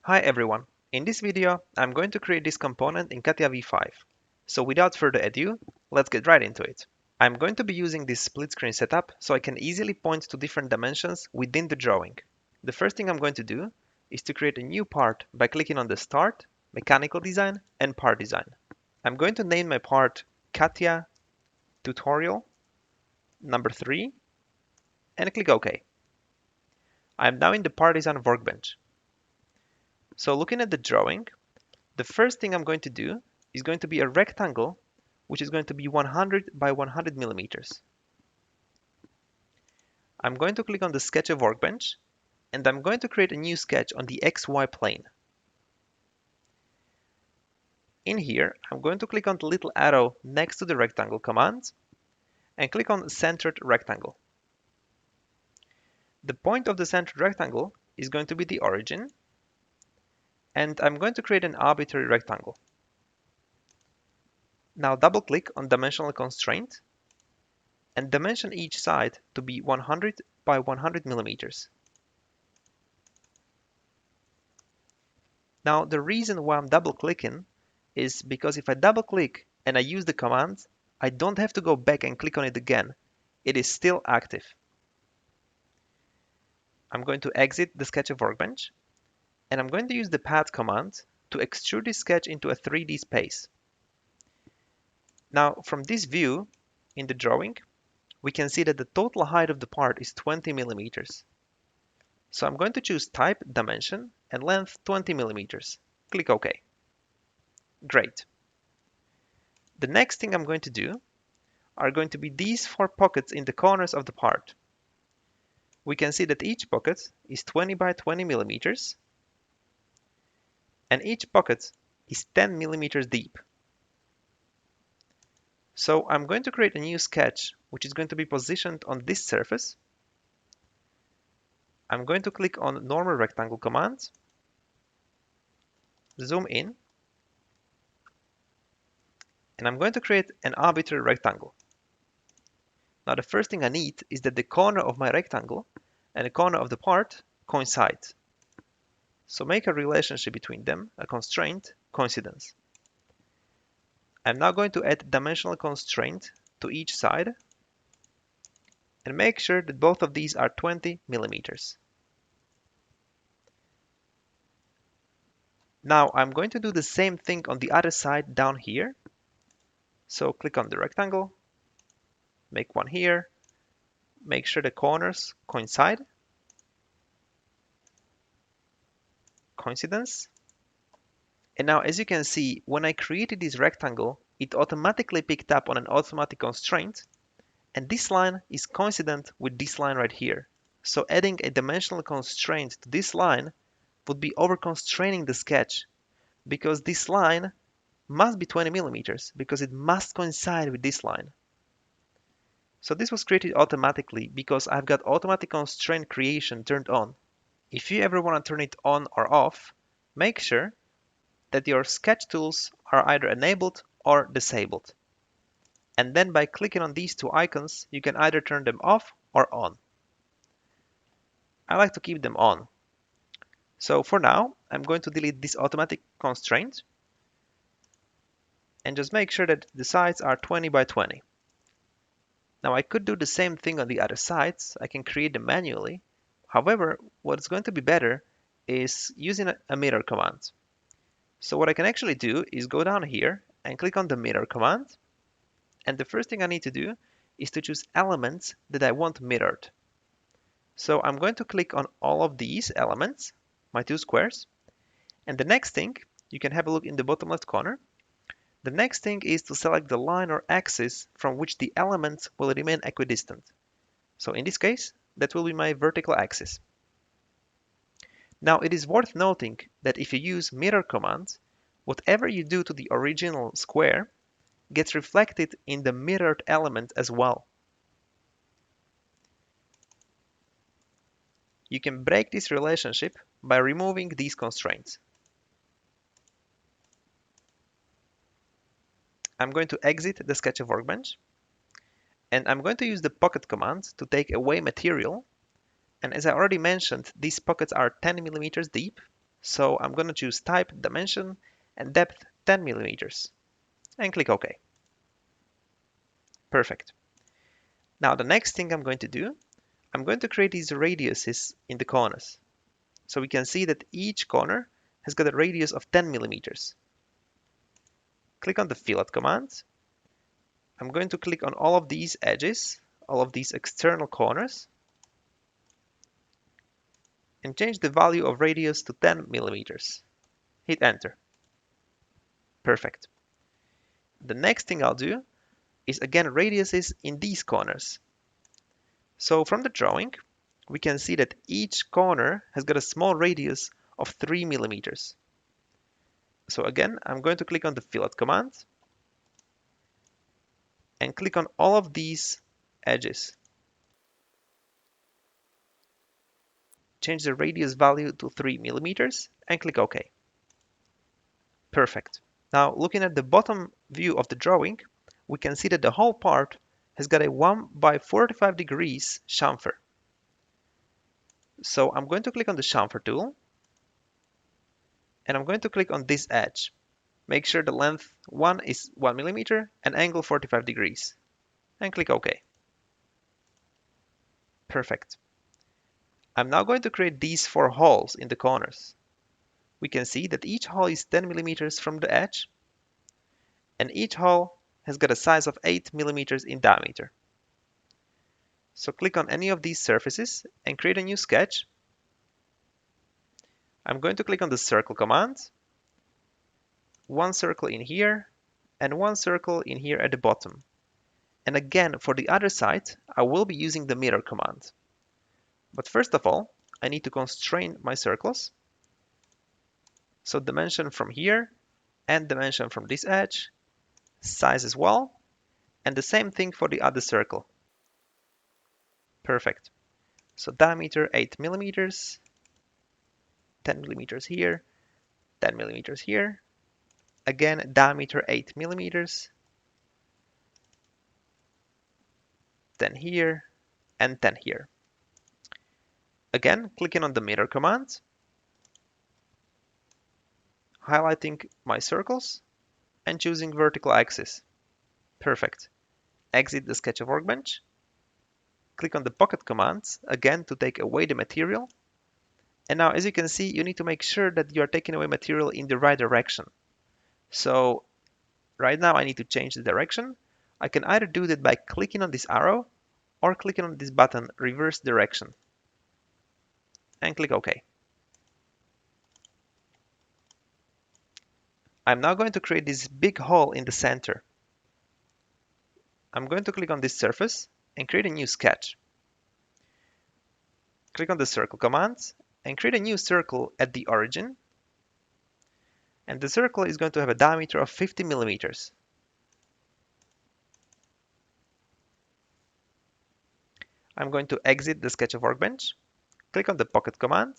Hi everyone, in this video I'm going to create this component in CATIA v5. So without further ado, let's get right into it. I'm going to be using this split screen setup so I can easily point to different dimensions within the drawing. The first thing I'm going to do is to create a new part by clicking on the Start, Mechanical Design and Part Design. I'm going to name my part CATIA Tutorial number 3 and click OK. I'm now in the Part Design workbench. So looking at the drawing, the first thing I'm going to do is going to be a rectangle, which is going to be 100 by 100 millimeters. I'm going to click on the Sketch of Workbench, and I'm going to create a new sketch on the XY plane. In here, I'm going to click on the little arrow next to the rectangle command, and click on Centered Rectangle. The point of the centered rectangle is going to be the origin, and I'm going to create an arbitrary rectangle. Now double-click on Dimensional Constraint, and dimension each side to be 100 by 100 millimeters. Now the reason why I'm double clicking is because if I double click and I use the command, I don't have to go back and click on it again. It is still active. I'm going to exit the Sketch of Workbench, and I'm going to use the Path command to extrude this sketch into a 3D space. Now from this view in the drawing, we can see that the total height of the part is 20 millimeters. So I'm going to choose Type, Dimension, and Length 20 millimeters. Click OK. Great. The next thing I'm going to do are going to be these 4 pockets in the corners of the part. We can see that each pocket is 20 by 20 millimeters, and each pocket is 10 millimeters deep. So I'm going to create a new sketch which is going to be positioned on this surface. I'm going to click on Normal Rectangle command, zoom in, and I'm going to create an arbitrary rectangle. Now the first thing I need is that the corner of my rectangle and the corner of the part coincide. So make a relationship between them, a constraint, coincidence. I'm now going to add dimensional constraint to each side and make sure that both of these are 20 millimeters. Now I'm going to do the same thing on the other side down here. So click on the rectangle, make one here, make sure the corners coincide, coincidence. And now as you can see, when I created this rectangle, it automatically picked up on an automatic constraint, and this line is coincident with this line right here. So adding a dimensional constraint to this line would be over-constraining the sketch, because this line must be 20 millimeters, because it must coincide with this line. So this was created automatically because I've got automatic constraint creation turned on. If you ever want to turn it on or off, make sure that your sketch tools are either enabled or disabled. And then by clicking on these 2 icons, you can either turn them off or on. I like to keep them on. So for now, I'm going to delete this automatic constraint and just make sure that the sides are 20 by 20. Now I could do the same thing on the other sides. I can create them manually. However, what's going to be better is using a mirror command. So what I can actually do is go down here and click on the mirror command. And the first thing I need to do is to choose elements that I want mirrored. So I'm going to click on all of these elements, my 2 squares. And the next thing, you can have a look in the bottom left corner. The next thing is to select the line or axis from which the elements will remain equidistant. So in this case, that will be my vertical axis. Now it is worth noting that if you use mirror command, whatever you do to the original square gets reflected in the mirrored element as well. You can break this relationship by removing these constraints. I'm going to exit the Sketch of Workbench, and I'm going to use the pocket command to take away material. And as I already mentioned, these pockets are 10 millimeters deep, So I'm going to choose type, dimension, and depth 10 millimeters, and click OK. Perfect. Now the next thing I'm going to do, I'm going to create these radiuses in the corners. So we can see that each corner has got a radius of 10 millimeters. Click on the fillet command. I'm going to click on all of these edges, all of these external corners, and change the value of radius to 10 millimeters. Hit enter. Perfect. The next thing I'll do is again radiuses in these corners. So from the drawing, we can see that each corner has got a small radius of 3 millimeters. So again, I'm going to click on the fillet command and click on all of these edges. Change the radius value to 3 millimeters and click OK. Perfect. Now looking at the bottom view of the drawing, we can see that the whole part has got a 1 by 45 degrees chamfer. So I'm going to click on the chamfer tool and I'm going to click on this edge. Make sure the length 1 is 1 millimeter and angle 45 degrees and click OK. Perfect. I'm now going to create these 4 holes in the corners. We can see that each hole is 10 millimeters from the edge and each hole has got a size of 8 millimeters in diameter. So click on any of these surfaces and create a new sketch. I'm going to click on the circle command, one circle in here and one circle in here at the bottom. And again, for the other side, I will be using the mirror command. But first of all, I need to constrain my circles. So dimension from here and dimension from this edge, size as well, and the same thing for the other circle. Perfect. So diameter 8 millimeters, 10 millimeters here, 10 millimeters here. Again, diameter 8 millimeters, 10 here, and 10 here. Again, clicking on the mirror command, highlighting my circles, and choosing vertical axis. Perfect. Exit the sketch of Workbench. Click on the pocket command, again to take away the material. And now, as you can see, you need to make sure that you are taking away material in the right direction. So right now I need to change the direction. I can either do that by clicking on this arrow or clicking on this button, reverse direction, and click OK. I'm now going to create this big hole in the center. I'm going to click on this surface and create a new sketch. Click on the circle command and create a new circle at the origin. And the circle is going to have a diameter of 50 millimeters. I'm going to exit the sketch of Workbench, click on the pocket command,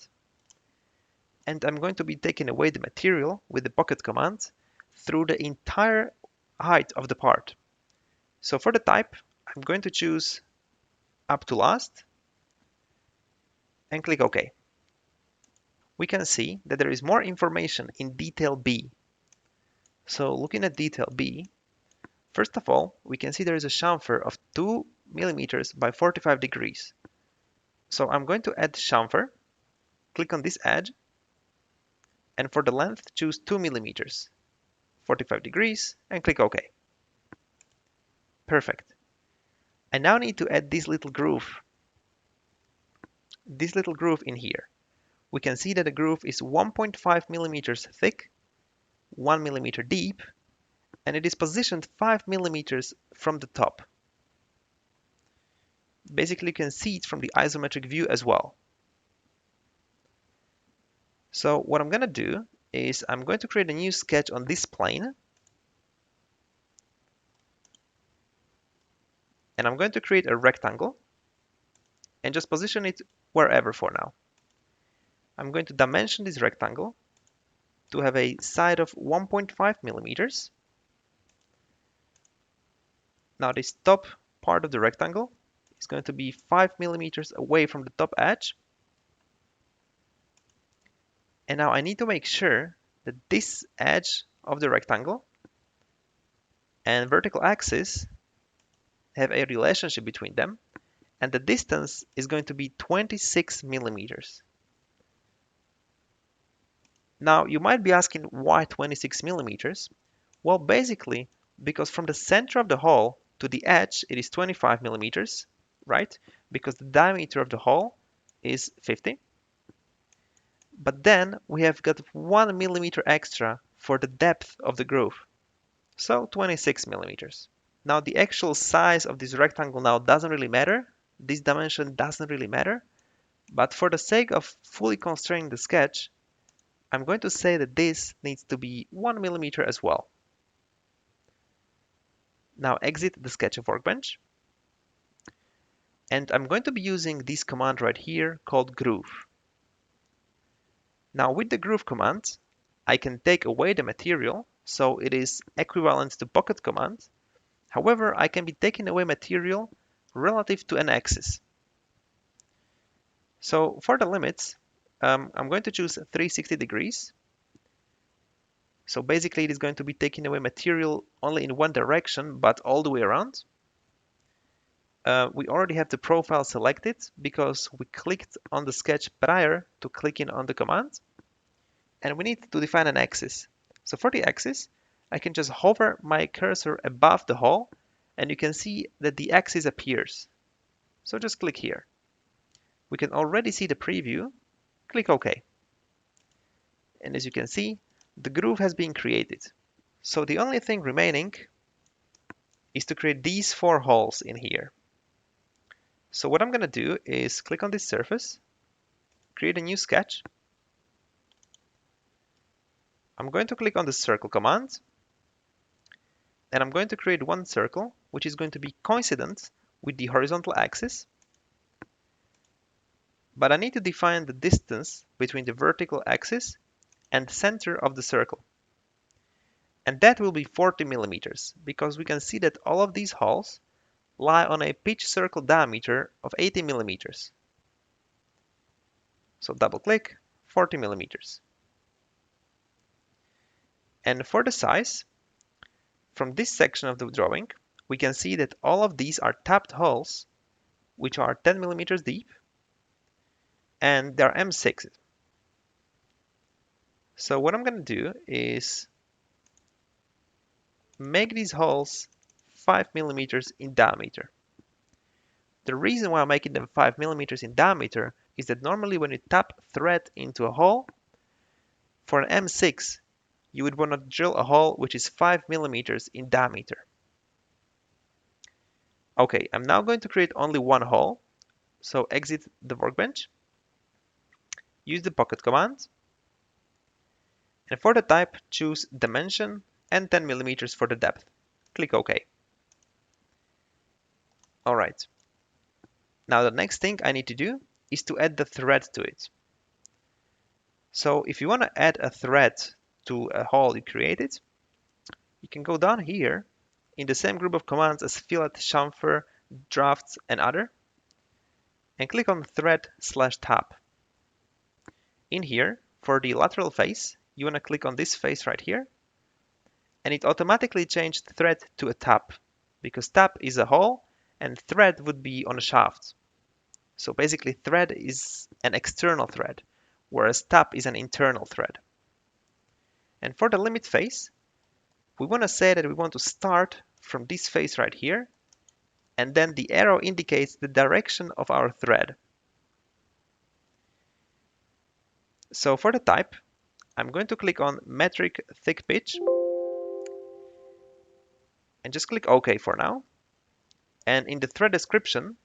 and I'm going to be taking away the material with the pocket command through the entire height of the part. So for the type, I'm going to choose up to last and click OK. We can see that there is more information in detail B. So looking at detail B, first of all, we can see there is a chamfer of 2 millimeters by 45 degrees. So I'm going to add chamfer, click on this edge, and for the length, choose 2 millimeters, 45 degrees, and click OK. Perfect. I now need to add this little groove in here. We can see that the groove is 1.5 millimeters thick, 1 millimeter deep, and it is positioned 5 millimeters from the top. Basically, you can see it from the isometric view as well. So what I'm going to do is I'm going to create a new sketch on this plane. And I'm going to create a rectangle and just position it wherever for now. I'm going to dimension this rectangle to have a side of 1.5 millimeters. Now this top part of the rectangle is going to be 5 millimeters away from the top edge. And now I need to make sure that this edge of the rectangle and vertical axis have a relationship between them, and the distance is going to be 26 millimeters. Now you might be asking why 26 millimeters? Well, basically because from the center of the hole to the edge it is 25 millimeters, right? Because the diameter of the hole is 50. But then we have got 1 millimeter extra for the depth of the groove, so 26 millimeters. Now the actual size of this rectangle now doesn't really matter. This dimension doesn't really matter. But for the sake of fully constraining the sketch, I'm going to say that this needs to be 1 millimeter as well. Now exit the sketch of Workbench. And I'm going to be using this command right here called groove. Now with the groove command, I can take away the material, so it is equivalent to pocket command. However, I can be taking away material relative to an axis. So for the limits, I'm going to choose 360 degrees. So basically it is going to be taking away material only in one direction, but all the way around. We already have the profile selected because we clicked on the sketch prior to clicking on the command. And we need to define an axis. So for the axis, I can just hover my cursor above the hole and you can see that the axis appears. So just click here. We can already see the preview. Click OK. And as you can see, the groove has been created. So the only thing remaining is to create these 4 holes in here. So what I'm going to do is click on this surface, create a new sketch. I'm going to click on the circle command, and I'm going to create one circle, which is going to be coincident with the horizontal axis. But I need to define the distance between the vertical axis and the center of the circle. And that will be 40 millimeters, because we can see that all of these holes lie on a pitch circle diameter of 80 millimeters. So double click, 40 millimeters. And for the size, from this section of the drawing, we can see that all of these are tapped holes, which are 10 millimeters deep, and they're M6. So what I'm going to do is make these holes 5 millimeters in diameter. The reason why I'm making them 5 millimeters in diameter is that normally when you tap thread into a hole, for an M6, you would want to drill a hole which is 5 millimeters in diameter. Okay, I'm now going to create only one hole. So exit the workbench, use the pocket command, and for the type, choose dimension and 10 millimeters for the depth. Click OK. All right. Now the next thing I need to do is to add the thread to it. So if you want to add a thread to a hole you created, you can go down here in the same group of commands as fillet, chamfer, drafts, and other, and click on thread/tap. In here, for the lateral face, you want to click on this face right here, and it automatically changed thread to a tap, because tap is a hole and thread would be on a shaft. So basically thread is an external thread, whereas tap is an internal thread. And for the limit face, we want to say that we want to start from this face right here, and then the arrow indicates the direction of our thread. So for the type, I'm going to click on metric thick pitch and just click OK for now. And in the thread description,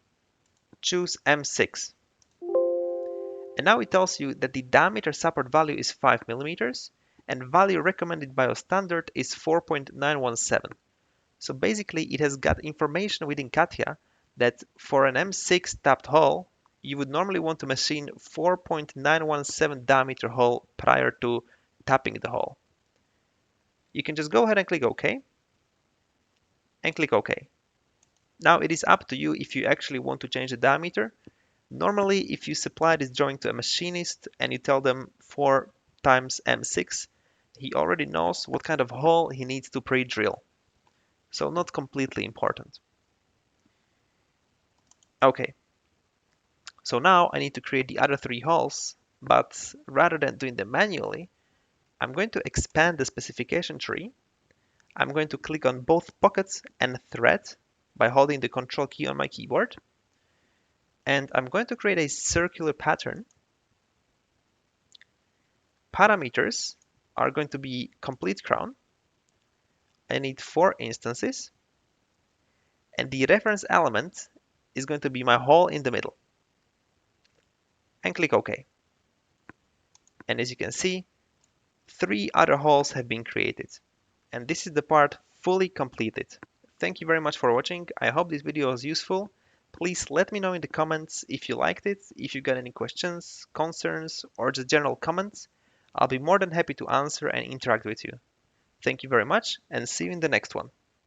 choose M6. And now it tells you that the diameter support value is 5 millimeters and value recommended by your standard is 4.917. So basically it has got information within CATIA that for an M6 tapped hole, you would normally want to machine 4.917 diameter hole prior to tapping the hole. You can just go ahead and click OK and click OK. Now it is up to you if you actually want to change the diameter. Normally, if you supply this drawing to a machinist and you tell them for times M6, he already knows what kind of hole he needs to pre-drill. So not completely important. Okay, so now I need to create the other 3 holes, but rather than doing them manually, I'm going to expand the specification tree. I'm going to click on both pockets and thread by holding the Control key on my keyboard. And I'm going to create a circular pattern. Parameters are going to be complete crown. I need 4 instances. And the reference element is going to be my hole in the middle. And click OK. And as you can see, 3 other holes have been created. And this is the part fully completed. Thank you very much for watching. I hope this video was useful. Please let me know in the comments if you liked it, if you got any questions, concerns, or just general comments. I'll be more than happy to answer and interact with you. Thank you very much, and see you in the next one.